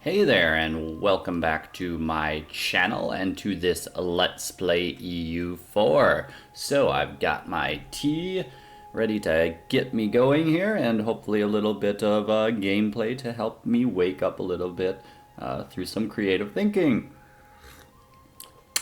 Hey there, and welcome back to my channel and to this Let's Play EU4. So I've got my tea ready to get me going here, and hopefully a little bit of gameplay to help me wake up a little bit through some creative thinking.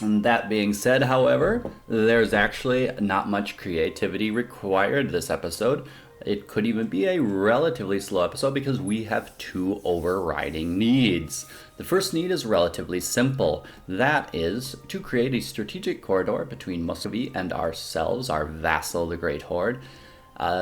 And that being said, however, there's actually not much creativity required this episode. It could even be a relatively slow episode because we have two overriding needs. The first need is relatively simple. That is to create a strategic corridor between Muscovy and ourselves, our vassal, the Great Horde,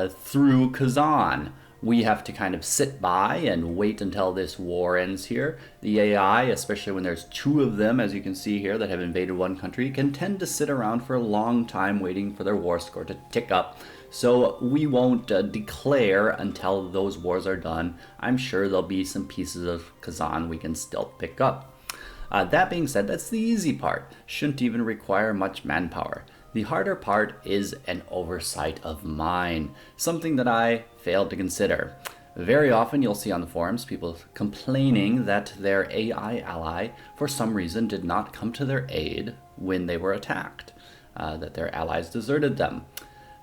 through Kazan. We have to kind of sit by and wait until this war ends here. The AI, especially when there's two of them, as you can see here, that have invaded one country, can tend to sit around for a long time waiting for their war score to tick up. So we won't declare until those wars are done. I'm sure there'll be some pieces of Kazan we can still pick up. That being said, that's the easy part. Shouldn't even require much manpower. The harder part is an oversight of mine, something that I failed to consider. Very often you'll see on the forums people complaining that their AI ally for some reason did not come to their aid when they were attacked, that their allies deserted them.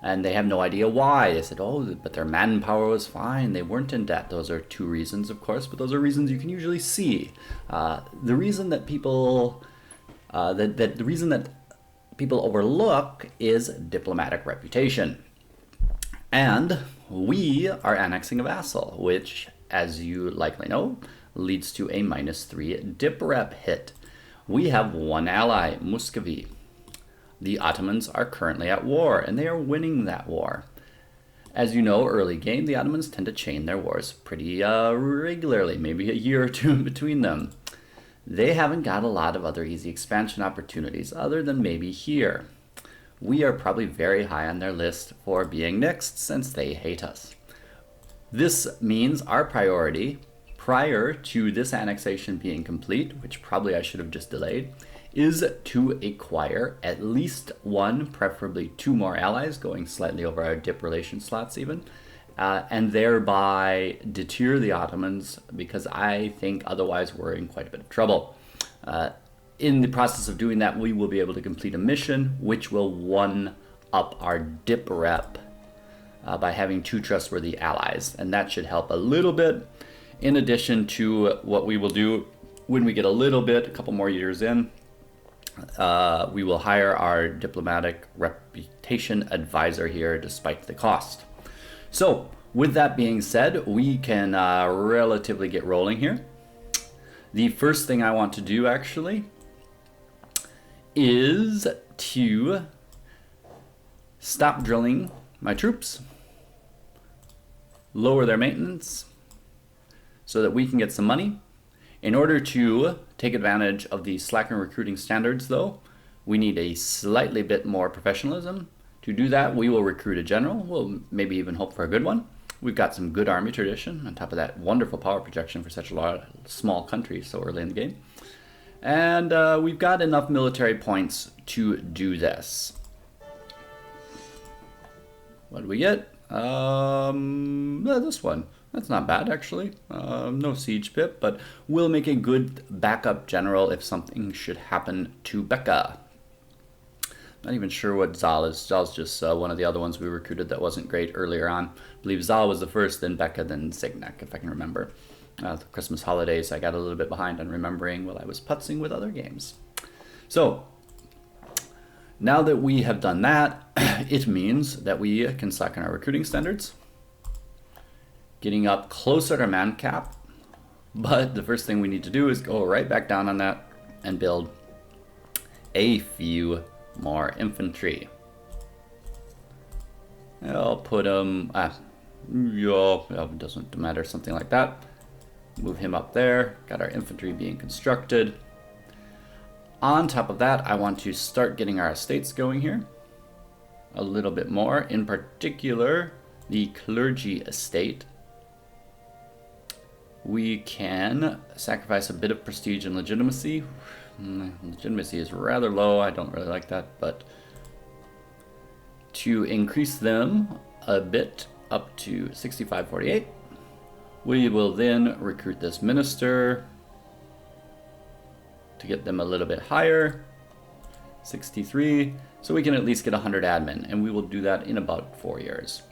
And they have no idea why. They said, oh, but their manpower was fine. They weren't in debt. Those are two reasons, of course, but those are reasons you can usually see. The reason that people people overlook is diplomatic reputation. And we are annexing a vassal, which, as you likely know, leads to a -3 dip rep hit. We have one ally, Muscovy. The Ottomans are currently at war, and they are winning that war. As you know, early game, the Ottomans tend to chain their wars pretty regularly, maybe a year or two in between them. They haven't got a lot of other easy expansion opportunities, other than maybe here. We are probably very high on their list for being next, since they hate us. This means our priority, prior to this annexation being complete, which probably I should have just delayed, is to acquire at least one, preferably two more allies, going slightly over our dip relation slots even, and thereby deter the Ottomans, because I think otherwise we're in quite a bit of trouble. In the process of doing that, we will be able to complete a mission which will one-up our dip rep by having two trustworthy allies, and that should help a little bit, in addition to what we will do when we get a couple more years in. We will hire our diplomatic reputation advisor here despite the cost. So with that being said, we can relatively get rolling here. The first thing I want to do actually is to stop drilling my troops, lower their maintenance so that we can get some money. In order to take advantage of the slacker recruiting standards, though, we need a slightly bit more professionalism. To do that, we will recruit a general. We'll maybe even hope for a good one. We've got some good army tradition, on top of that wonderful power projection for such a small country so early in the game. And we've got enough military points to do this. What do we get? This one. That's not bad, actually. No siege pip, but we'll make a good backup general if something should happen to Becca. Not even sure what Zal is. Zal's just one of the other ones we recruited that wasn't great earlier on. I believe Zal was the first, then Becca, then Zignek, if I can remember. The Christmas holidays, I got a little bit behind on remembering while I was putzing with other games. So, now that we have done that, it means that we can slacken our recruiting standards, getting up closer to man cap, but the first thing we need to do is go right back down on that and build a few more infantry. I'll put him, it doesn't matter, something like that. Move him up there, got our infantry being constructed. On top of that, I want to start getting our estates going here a little bit more, in particular the clergy estate. We can sacrifice a bit of prestige and legitimacy. Legitimacy is rather low, I don't really like that, but to increase them a bit up to 65-48, we will then recruit this minister, to get them a little bit higher. 63, so we can at least get 100 admin, and we will do that in about 4 years.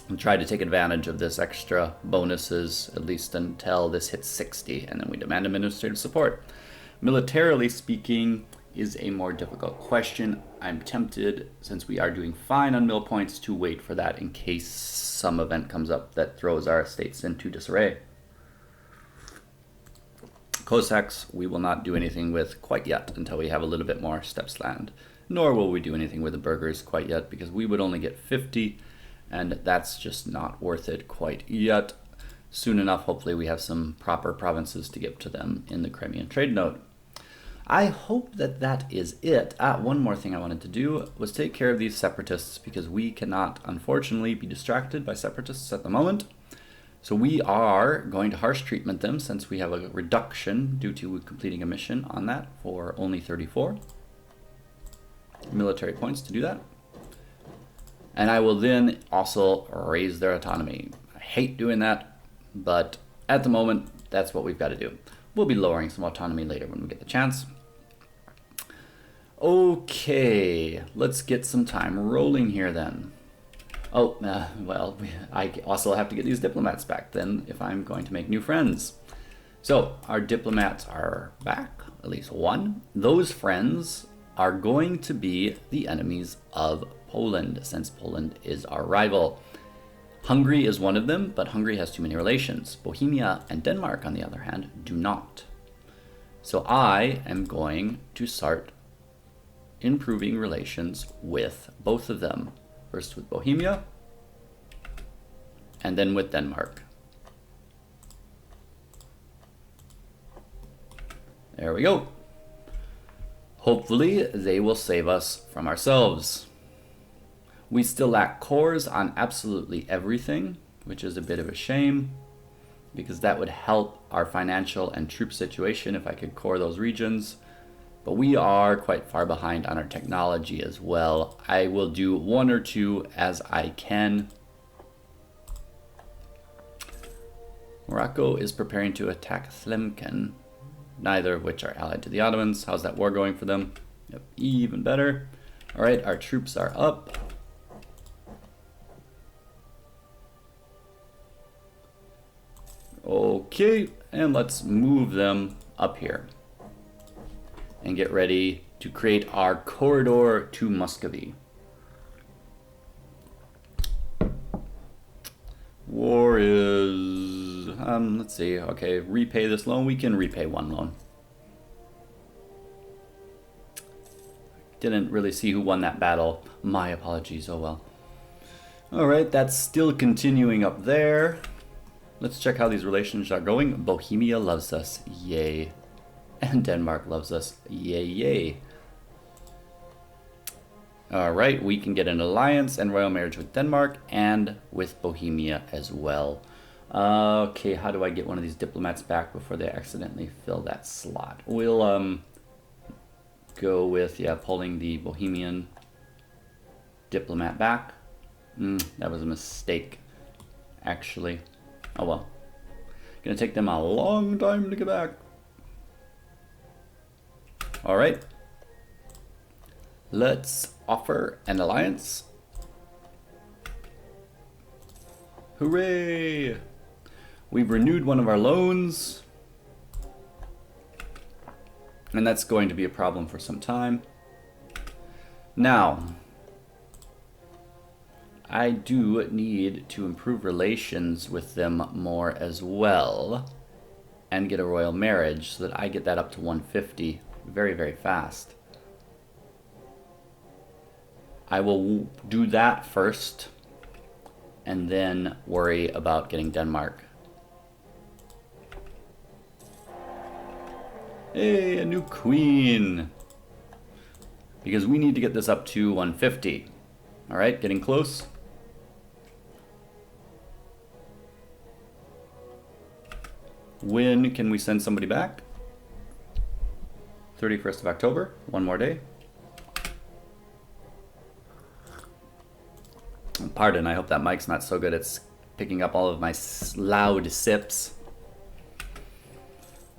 And try to take advantage of this extra bonuses, at least until this hits 60, and then we demand administrative support. Militarily speaking is a more difficult question. I'm tempted, since we are doing fine on mill points, to wait for that in case some event comes up that throws our estates into disarray. Cossacks, we will not do anything with quite yet until we have a little bit more steppes land. Nor will we do anything with the burghers quite yet, because we would only get 50, and that's just not worth it quite yet. Soon enough, hopefully, we have some proper provinces to give to them in the Crimean trade node. I hope that that is it. One more thing I wanted to do was take care of these separatists, because we cannot, unfortunately, be distracted by separatists at the moment. So we are going to harsh treatment them, since we have a reduction due to completing a mission on that for only 34 military points to do that. And I will then also raise their autonomy. I hate doing that, but at the moment, that's what we've got to do. We'll be lowering some autonomy later when we get the chance. Okay, let's get some time rolling here then. Oh, well, I also have to get these diplomats back then if I'm going to make new friends. So, our diplomats are back, at least one. Those friends are going to be the enemies of Poland, since Poland is our rival. Hungary is one of them, but Hungary has too many relations. Bohemia and Denmark, on the other hand, do not. So I am going to start improving relations with both of them. First with Bohemia, and then with Denmark. There we go. Hopefully they will save us from ourselves. We still lack cores on absolutely everything, which is a bit of a shame, because that would help our financial and troop situation if I could core those regions. But we are quite far behind on our technology as well. I will do one or two as I can. Morocco is preparing to attack Tlemcen, neither of which are allied to the Ottomans. How's that war going for them? Yep, even better. All right, our troops are up. Okay, and let's move them up here and get ready to create our corridor to Muscovy. War is, let's see, okay, repay this loan. We can repay one loan. Didn't really see who won that battle. My apologies, oh well. All right, that's still continuing up there. Let's check how these relations are going. Bohemia loves us, yay. And Denmark loves us, yay, yay. All right, we can get an alliance and royal marriage with Denmark and with Bohemia as well. Okay, how do I get one of these diplomats back before they accidentally fill that slot? We'll go with, yeah, pulling the Bohemian diplomat back. That was a mistake, actually. Oh well. Gonna take them a long time to get back. All right. Let's offer an alliance. Hooray! We've renewed one of our loans. And that's going to be a problem for some time. Now, I do need to improve relations with them more as well and get a royal marriage so that I get that up to 150 very, very fast. I will do that first and then worry about getting Denmark. Hey, a new queen! Because we need to get this up to 150. All right, getting close. When can we send somebody back? 31st of October, one more day. Pardon, I hope that mic's not so good. It's picking up all of my loud sips.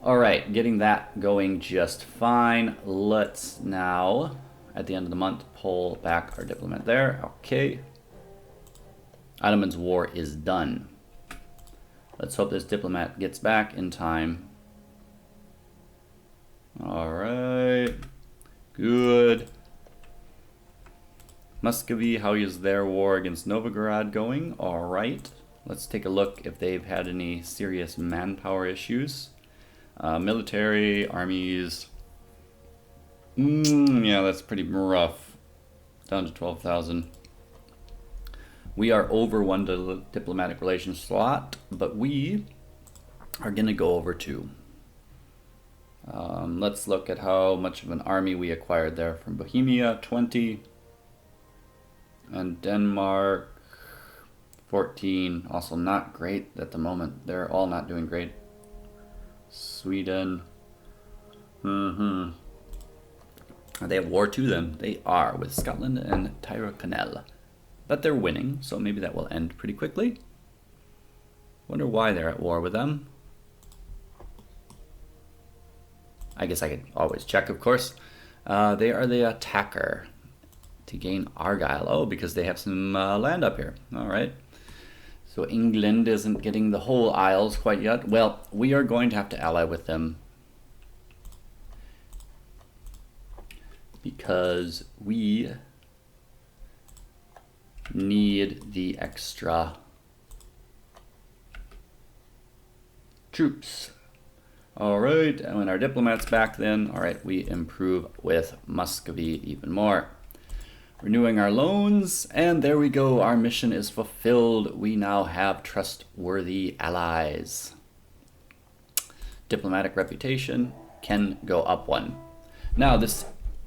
All right, getting that going just fine. Let's now, at the end of the month, pull back our diplomat there. Okay. Ottoman's war is done. Let's hope this diplomat gets back in time. All right. Good. Muscovy, how is their war against Novgorod going? All right. Let's take a look if they've had any serious manpower issues. Military, armies. Yeah, that's pretty rough. Down to 12,000. We are over one diplomatic relations slot, but we are going to go over two. Let's look at how much of an army we acquired there from Bohemia, 20. And Denmark, 14. Also not great at the moment. They're all not doing great. Sweden. Are they at war too then? They are, with Scotland and Tyrconnell. But they're winning, so maybe that will end pretty quickly. Wonder why they're at war with them. I guess I could always check, of course. They are the attacker to gain Argyle. Oh, because they have some land up here. All right. So England isn't getting the whole Isles quite yet. Well, we are going to have to ally with them because we need the extra troops. All right, and when our diplomat's back then, all right, we improve with Muscovy even more. Renewing our loans, and there we go. Our mission is fulfilled. We now have trustworthy allies. Diplomatic reputation can go up one. Now, this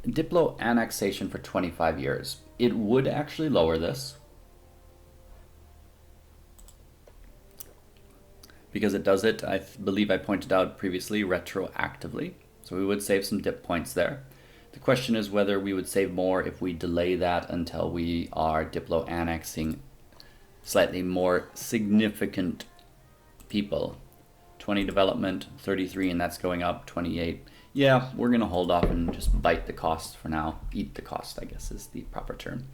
Diplo annexation for 25 years. It would actually lower this because it does it, I believe I pointed out previously, retroactively. So we would save some dip points there. The question is whether we would save more if we delay that until we are Diplo annexing slightly more significant people. 20 development, 33, and that's going up, 28. Yeah, we're going to hold off and just bite the cost for now. Eat the cost, I guess is the proper term.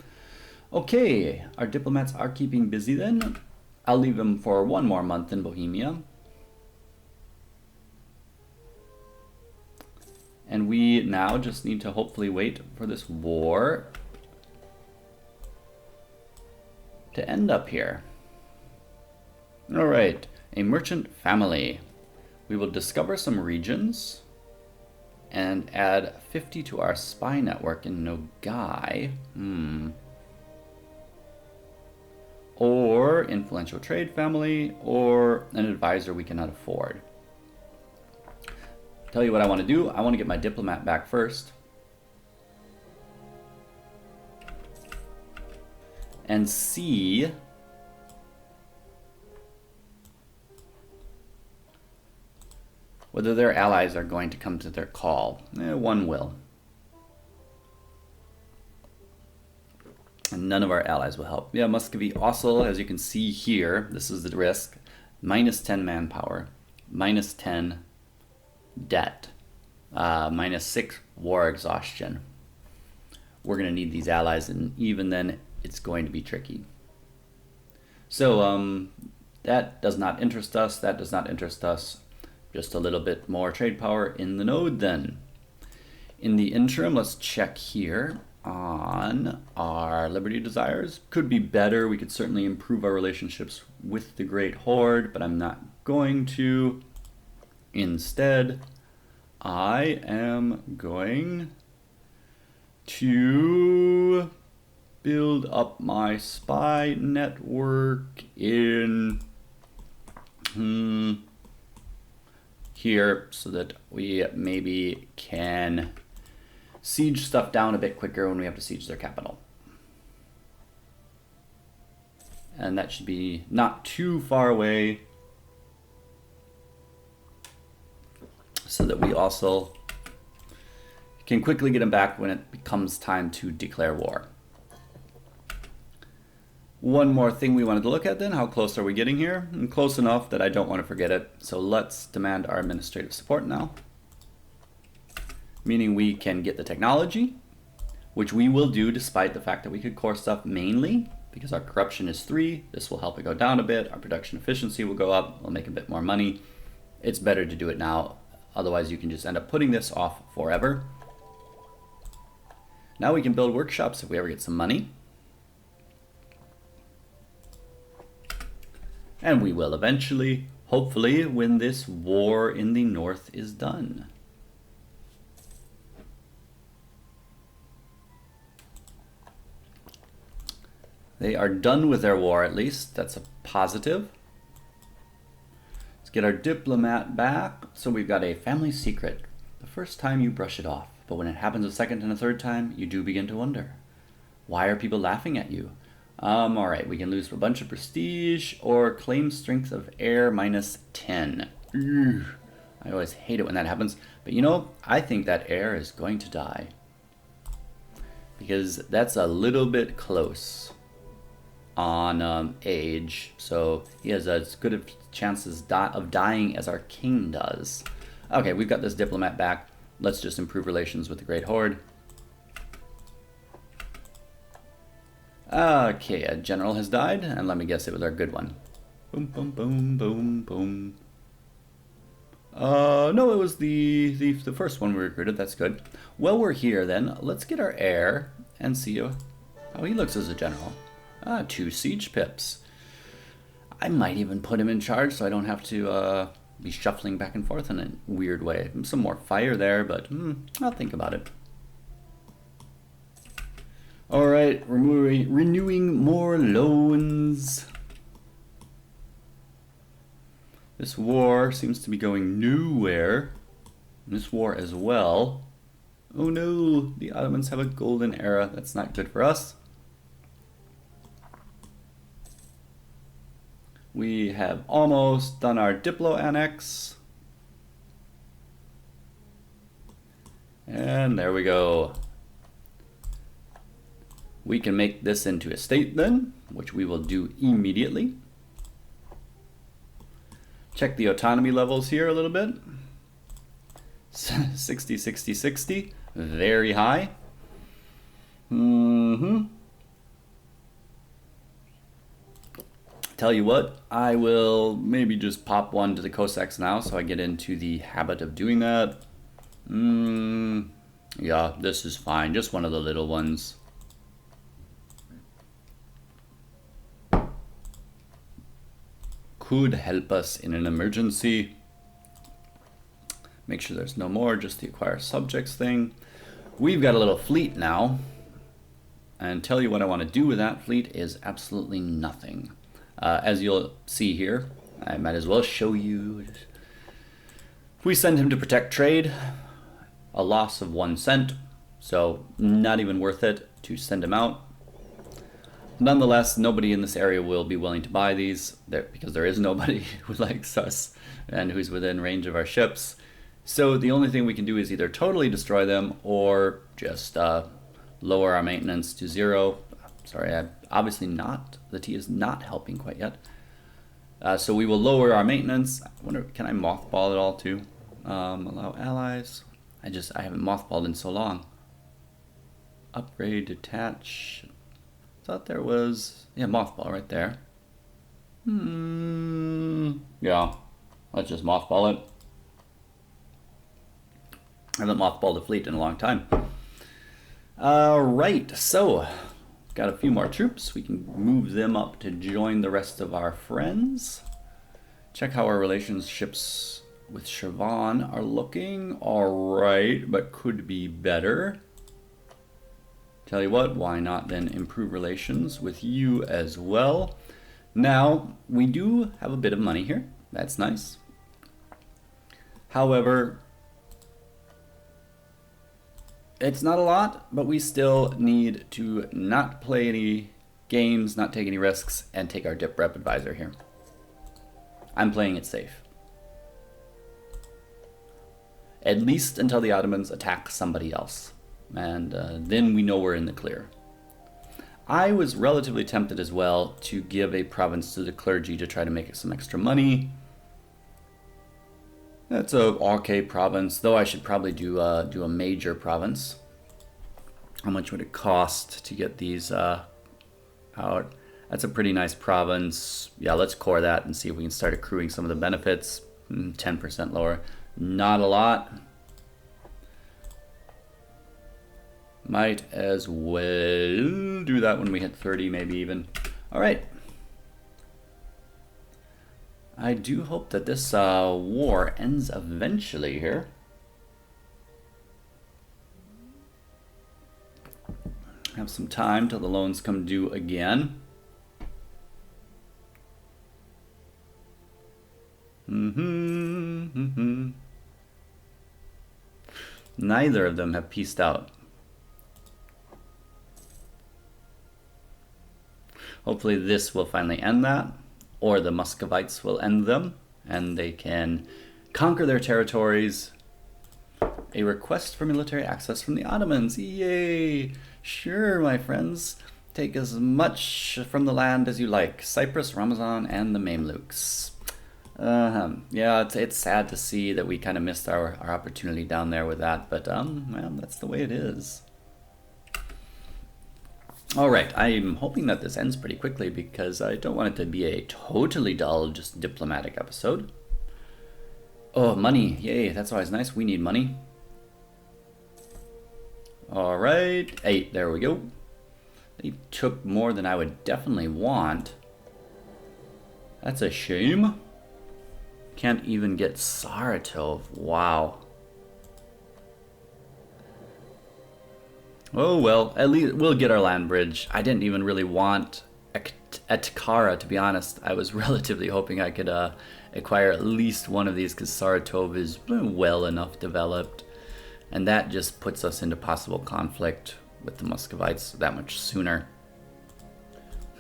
Okay, our diplomats are keeping busy then. I'll leave them for one more month in Bohemia. And we now just need to hopefully wait for this war to end up here. All right, a merchant family. We will discover some regions and add 50 to our spy network in Nogai. Or influential trade family, or an advisor we cannot afford. Tell you what I want to do. I want to get my diplomat back first. And see whether their allies are going to come to their call. One will. And none of our allies will help. Yeah, Muscovy also, as you can see here, this is the risk. Minus 10 manpower. Minus 10 debt. Minus 6 war exhaustion. We're going to need these allies, and even then, it's going to be tricky. So, that does not interest us. That does not interest us. Just a little bit more trade power in the node then. In the interim, let's check here on our liberty desires. Could be better. We could certainly improve our relationships with the Great Horde, but I'm not going to. Instead, I am going to build up my spy network in here so that we maybe can siege stuff down a bit quicker when we have to siege their capital. And that should be not too far away, so that we also can quickly get them back when it becomes time to declare war. One more thing we wanted to look at then, how close are we getting here? And close enough that I don't want to forget it. So let's demand our administrative support now. Meaning we can get the technology, which we will do despite the fact that we could core stuff mainly, because our corruption is 3. This will help it go down a bit. Our production efficiency will go up. We'll make a bit more money. It's better to do it now. Otherwise, you can just end up putting this off forever. Now we can build workshops if we ever get some money. And we will eventually, hopefully, when this war in the north is done. They are done with their war, at least. That's a positive. Let's get our diplomat back. So we've got a family secret. The first time you brush it off, but when it happens a second and a third time, you do begin to wonder. Why are people laughing at you? Alright, we can lose a bunch of prestige or claim strength of air minus 10. Ugh. I always hate it when that happens. But you know, I think that air is going to die. Because that's a little bit close on age. So he has as good of chances of dying as our king does. Okay, we've got this diplomat back. Let's just improve relations with the Great Horde. Okay, a general has died, and let me guess it was our good one. Boom, boom, boom, boom, boom. No, it was the first one we recruited. That's good. Well, we're here then. Let's get our heir and see how he looks as a general. 2 siege pips. I might even put him in charge so I don't have to be shuffling back and forth in a weird way. Some more fire there, but I'll think about it. Alright, renewing more loans. This war seems to be going nowhere. This war as well. Oh no, the Ottomans have a golden era. That's not good for us. We have almost done our Diplo annex. And there we go. We can make this into a state then, which we will do immediately. Check the autonomy levels here a little bit. 60, 60, 60. Very high. Tell you what, I will maybe just pop one to the Cossacks now so I get into the habit of doing that. Yeah, this is fine. Just one of the little ones. Could help us in an emergency. Make sure there's no more, just the acquire subjects thing. We've got a little fleet now. And tell you what I want to do with that fleet is absolutely nothing. As you'll see here, I might as well show you. If we send him to protect trade, a loss of 1 cent, so not even worth it to send him out. Nonetheless, nobody in this area will be willing to buy these because there is nobody who likes us and who's within range of our ships. So the only thing we can do is either totally destroy them or just lower our maintenance to 0. Sorry, obviously not. The tea is not helping quite yet. So we will lower our maintenance. I wonder, can I mothball it all too? Allow allies. I haven't mothballed in so long. Upgrade, detach. Thought there was, yeah, mothball right there. Yeah, let's just mothball it. I haven't mothballed a fleet in a long time. Right, so got a few more troops. We can move them up to join the rest of our friends. Check how our relationships with Siobhan are looking. All right, but could be better. Tell you what, why not then improve relations with you as well? Now, we do have a bit of money here. That's nice. However, it's not a lot, but we still need to not play any games, not take any risks, and take our dip rep advisor here. I'm playing it safe. At least until the Ottomans attack somebody else. And then we know we're in the clear. I was relatively tempted as well to give a province to the clergy to try to make some extra money. That's a okay province, though I should probably do a major province. How much would it cost to get these out? That's a pretty nice province. Yeah, let's core that and see if we can start accruing some of the benefits. 10% lower. Not a lot. Might as well do that when we hit 30, maybe even. All right. I do hope that this war ends eventually here. Have some time till the loans come due again. Neither of them have pieced out. Hopefully this will finally end that, or the Muscovites will end them, and they can conquer their territories. A request for military access from the Ottomans. Yay! Sure, my friends. Take as much from the land as you like. Cyprus, Ramazan, and the Mamluks. Yeah, it's sad to see that we kind of missed our opportunity down there with that, but well, that's the way it is. Alright, I'm hoping that this ends pretty quickly because I don't want it to be a totally dull, just diplomatic episode. Oh, money. Yay, that's always nice. We need money. Alright, 8, there we go. They took more than I would definitely want. That's a shame. Can't even get Saratov. Wow. Oh well, at least we'll get our land bridge. I didn't even really want Atkara, to be honest. I was relatively hoping I could acquire at least one of these because Saratov is well enough developed. And that just puts us into possible conflict with the Muscovites that much sooner.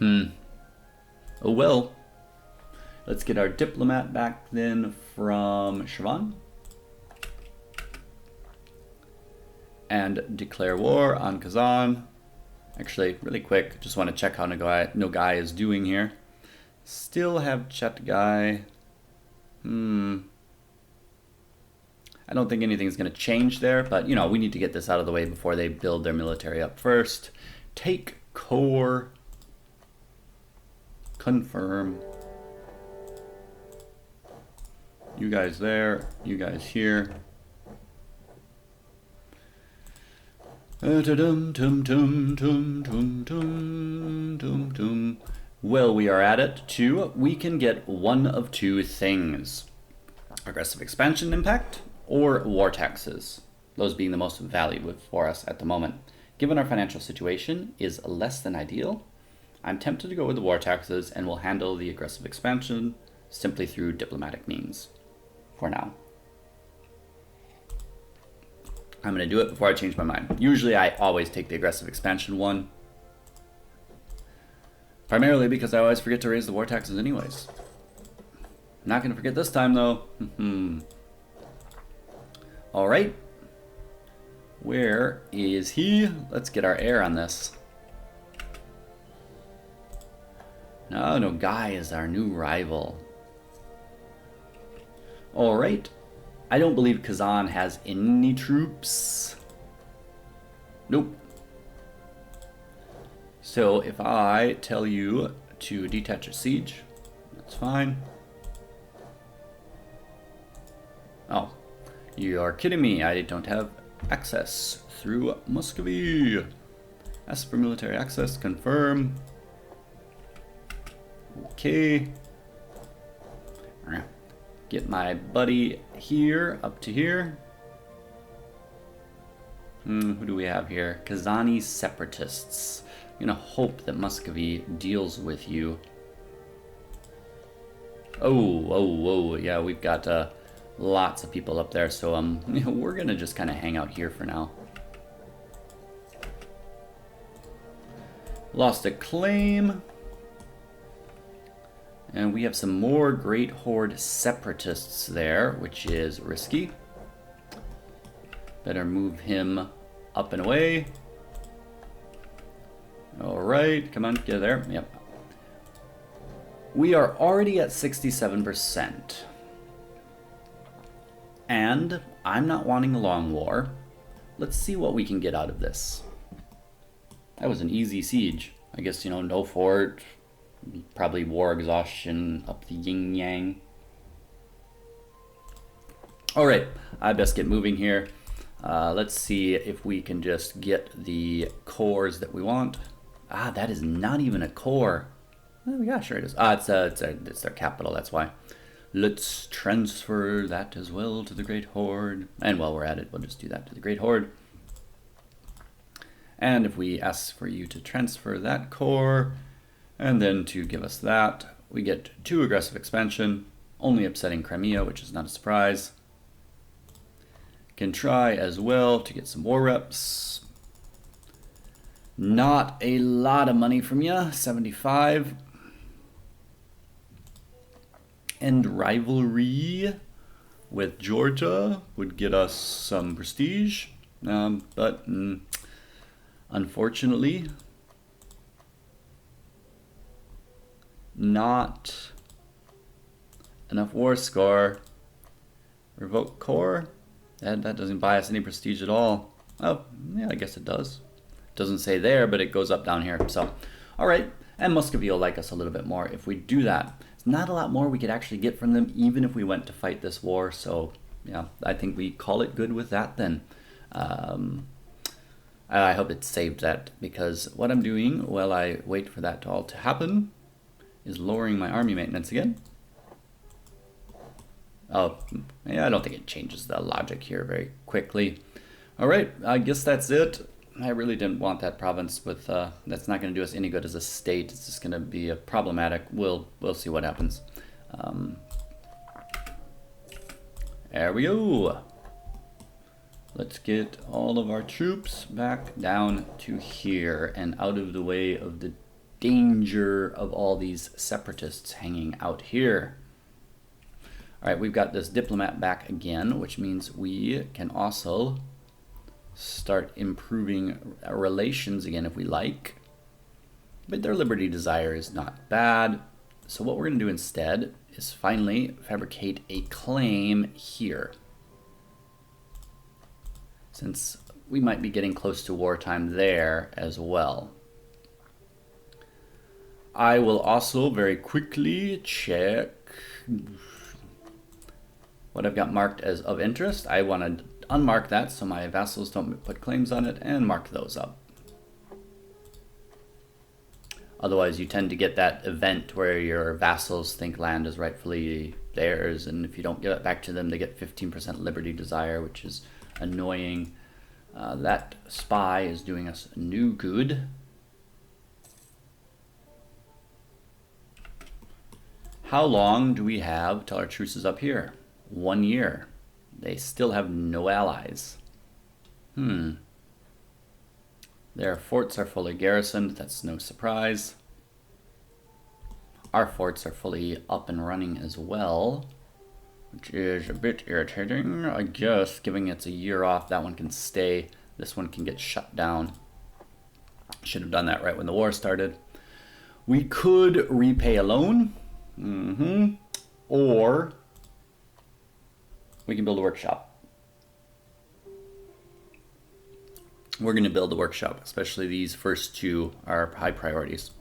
Oh well. Let's get our diplomat back then from Sivan. And declare war on Kazan. Actually, really quick, just want to check how Nogai is doing here. Still have Chetgai. I don't think anything's going to change there, but you know, we need to get this out of the way before they build their military up first. Take core. Confirm. You guys there, you guys here. Well, we are at it too. We can get one of two things. Aggressive expansion impact or war taxes. Those being the most valuable for us at the moment. Given our financial situation is less than ideal, I'm tempted to go with the war taxes and will handle the aggressive expansion simply through diplomatic means for now. I'm going to do it before I change my mind. Usually I always take the aggressive expansion one. Primarily because I always forget to raise the war taxes anyways. Not going to forget this time though. Alright. Where is he? Let's get our heir on this. No, Guy is our new rival. Alright. I don't believe Kazan has any troops. Nope. So if I tell you to detach a siege, that's fine. Oh, you are kidding me. I don't have access through Muscovy. Ask for military access, confirm. Okay. Get my buddy here, up to here. Who do we have here? Kazani separatists. I'm gonna hope that Muscovy deals with you. Oh, yeah, we've got lots of people up there, so we're gonna just kind of hang out here for now. Lost a claim. And we have some more Great Horde separatists there, which is risky. Better move him up and away. All right, come on, get there. Yep. We are already at 67%. And I'm not wanting a long war. Let's see what we can get out of this. That was an easy siege. I guess, you know, no fort, probably war exhaustion up the yin yang. All right, I best get moving here. Let's see if we can just get the cores that we want. Ah, that is not even a core. Oh yeah, sure it is. Ah, it's their capital, that's why. Let's transfer that as well to the Great Horde. And while we're at it, we'll just do that to the Great Horde. And if we ask for you to transfer that core, and then to give us that, we get 2 aggressive expansion, only upsetting Crimea, which is not a surprise. Can try as well to get some war reps. Not a lot of money from you, 75. And rivalry with Georgia would get us some prestige, but unfortunately not enough war score. Revoke core, that doesn't buy us any prestige at all. Oh yeah, I guess it does. Doesn't say there, but it goes up down here. So all right, and Muscovy will like us a little bit more if we do that. Not a lot more we could actually get from them even if we went to fight this war, so yeah, I think we call it good with that then. I hope it saved that, because what I'm doing while I wait for that all to happen is lowering my army maintenance again. Oh, yeah, I don't think it changes the logic here very quickly. All right, I guess that's it. I really didn't want that province with, that's not going to do us any good as a state. It's just going to be a problematic. We'll see what happens. There we go. Let's get all of our troops back down to here and out of the way of the danger of all these separatists hanging out here. All right, we've got this diplomat back again, which means we can also start improving our relations again if we like. But their liberty desire is not bad. So what we're going to do instead is finally fabricate a claim here. Since we might be getting close to wartime there as well. I will also very quickly check what I've got marked as of interest. I want to unmark that so my vassals don't put claims on it, and mark those up. Otherwise you tend to get that event where your vassals think land is rightfully theirs, and if you don't give it back to them they get 15% liberty desire, which is annoying. That spy is doing us no good. How long do we have till our truce is up here? 1 year. They still have no allies. Their forts are fully garrisoned, that's no surprise. Our forts are fully up and running as well, which is a bit irritating. I guess, giving it a year off, that one can stay. This one can get shut down. Should have done that right when the war started. We could repay a loan. Or we can build a workshop. We're going to build a workshop, especially these first two are high priorities.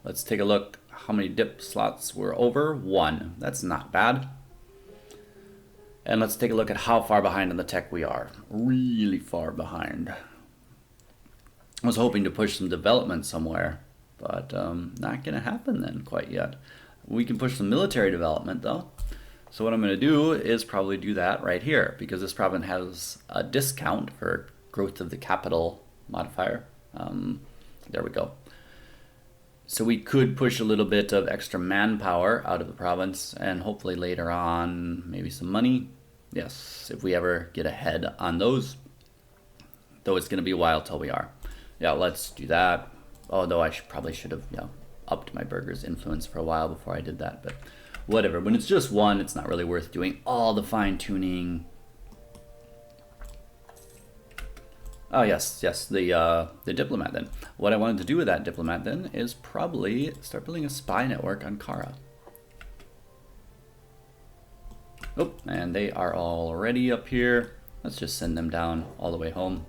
Let's take a look how many dip slots we're over. 1. That's not bad. And let's take a look at how far behind on the tech we are. Really far behind. I was hoping to push some development somewhere, but not going to happen then quite yet. We can push some military development though. So what I'm going to do is probably do that right here, because this province has a discount for growth of the capital modifier. There we go. So we could push a little bit of extra manpower out of the province, and hopefully later on maybe some money. Yes, if we ever get ahead on those. Though it's going to be a while till we are. Yeah, let's do that. Although I probably should have upped my burger's influence for a while before I did that, but whatever. When it's just one, it's not really worth doing all the fine tuning. Oh yes, yes, the diplomat then. What I wanted to do with that diplomat then is probably start building a spy network on Kara. Oh, and they are already up here. Let's just send them down all the way home.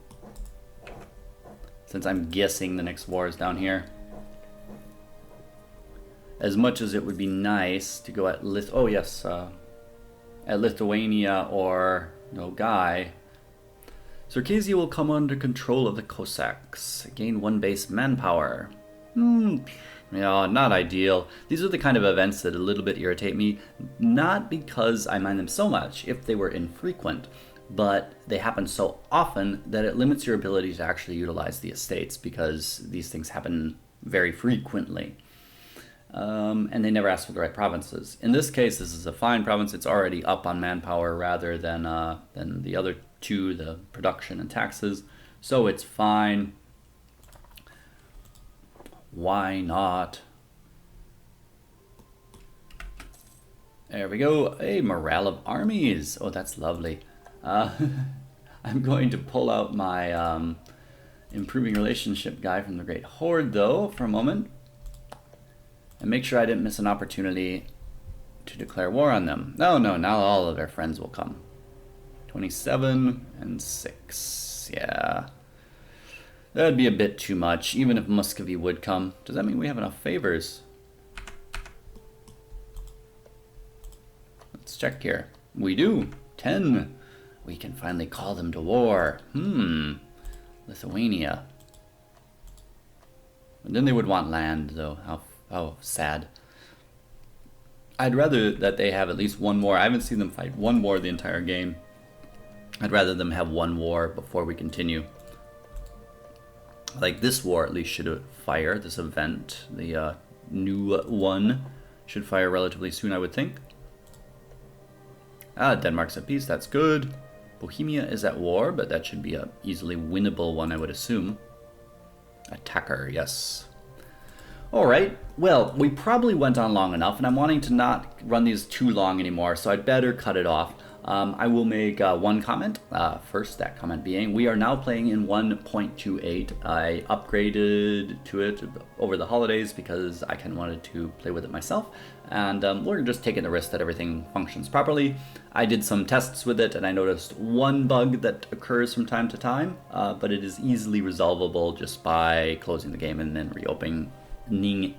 Since I'm guessing the next war is down here. As much as it would be nice to go at at Lithuania or Nogai, Circassia will come under control of the Cossacks. Gain 1 base manpower. Yeah, not ideal. These are the kind of events that a little bit irritate me, not because I mind them so much if they were infrequent, but they happen so often that it limits your ability to actually utilize the estates because these things happen very frequently. And they never ask for the right provinces. In this case, this is a fine province. It's already up on manpower rather than the other two, the production and taxes. So it's fine. Why not? There we go. A morale of armies. Oh, that's lovely. I'm going to pull out my improving relationship guy from the Great Horde, though, for a moment. And make sure I didn't miss an opportunity to declare war on them. No, now all of their friends will come. 27 and 6. Yeah. That'd be a bit too much, even if Muscovy would come. Does that mean we have enough favors? Let's check here. We do. 10. We can finally call them to war. Lithuania. And then they would want land, though. How sad. I'd rather that they have at least one war. I haven't seen them fight one war the entire game. I'd rather them have one war before we continue. Like this war at least should fire, this event. The new one should fire relatively soon, I would think. Denmark's at peace, that's good. Bohemia is at war, but that should be a easily winnable one, I would assume. Attacker, yes. Alright, well, we probably went on long enough, and I'm wanting to not run these too long anymore, so I'd better cut it off. I will make one comment. First, that comment being, we are now playing in 1.28. I upgraded to it over the holidays because I kind of wanted to play with it myself. And we're just taking the risk that everything functions properly. I did some tests with it and I noticed one bug that occurs from time to time, but it is easily resolvable just by closing the game and then reopening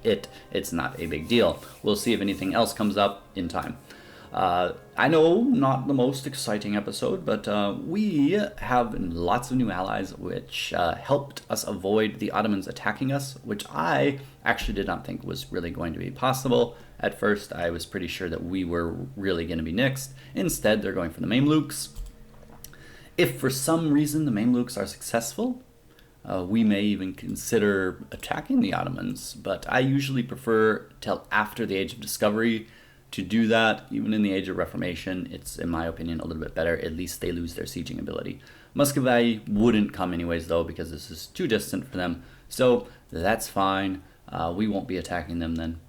it. It's not a big deal. We'll see if anything else comes up in time. I know, not the most exciting episode, but we have lots of new allies, which helped us avoid the Ottomans attacking us, which I actually did not think was really going to be possible. At first, I was pretty sure that we were really going to be next. Instead, they're going for the Mamluks. If for some reason the Mamluks are successful, we may even consider attacking the Ottomans, but I usually prefer till after the Age of Discovery to do that. Even in the Age of Reformation, it's, in my opinion, a little bit better. At least they lose their sieging ability. Muscovy wouldn't come anyways, though, because this is too distant for them. So that's fine. We won't be attacking them then.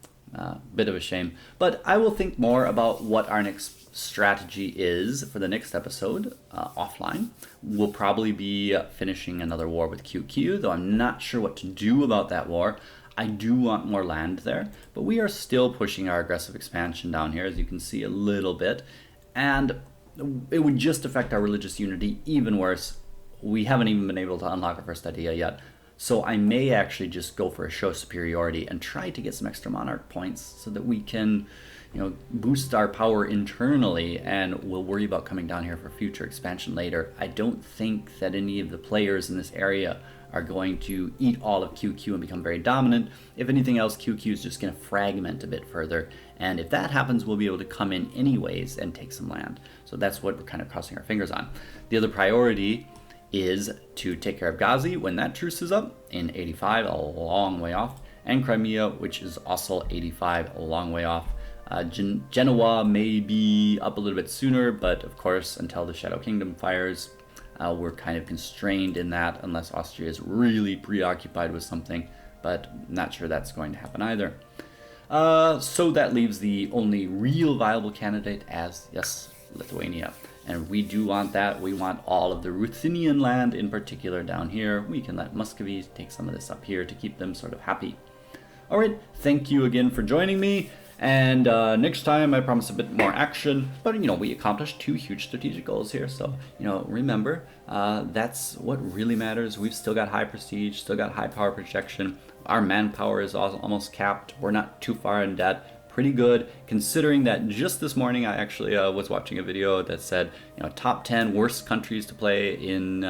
Bit of a shame. But I will think more about what our next strategy is for the next episode offline. We'll probably be finishing another war with QQ, though I'm not sure what to do about that war. I do want more land there, but we are still pushing our aggressive expansion down here, as you can see a little bit, and it would just affect our religious unity even worse. We haven't even been able to unlock our first idea yet, so I may actually just go for a show superiority and try to get some extra monarch points so that we can, boost our power internally, and we'll worry about coming down here for future expansion later. I don't think that any of the players in this area are going to eat all of QQ and become very dominant. If anything else, QQ is just going to fragment a bit further, and if that happens, we'll be able to come in anyways and take some land. So that's what we're kind of crossing our fingers on. The other priority is to take care of Ghazi when that truce is up in 85, a long way off, and Crimea, which is also 85, a long way off. Genoa may be up a little bit sooner, but of course, until the Shadow Kingdom fires, we're kind of constrained in that unless Austria is really preoccupied with something, but not sure that's going to happen either. So that leaves the only real viable candidate as, yes, Lithuania. and we do want that. We want all of the Ruthenian land in particular down here. We can let Muscovy take some of this up here to keep them sort of happy. All right, thank you again for joining me. And next time I promise a bit more action, but we accomplished 2 huge strategic goals here. So remember, that's what really matters. We've still got high prestige, still got high power projection. Our manpower is almost capped. We're not too far in debt. Pretty good, considering that just this morning I actually was watching a video that said top 10 worst countries to play in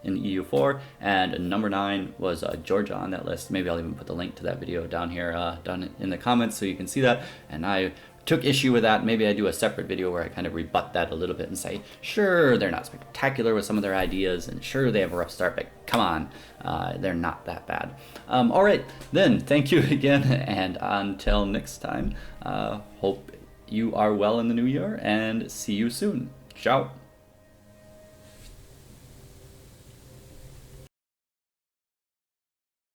EU4, and number 9 was Georgia on that list. Maybe I'll even put the link to that video down here, down in the comments, so you can see that. And I took issue with that. Maybe I do a separate video where I kind of rebut that a little bit and say, sure, they're not spectacular with some of their ideas, and sure, they have a rough start, but come on, they're not that bad. All right, then, thank you again, and until next time, hope you are well in the new year, and see you soon. Ciao.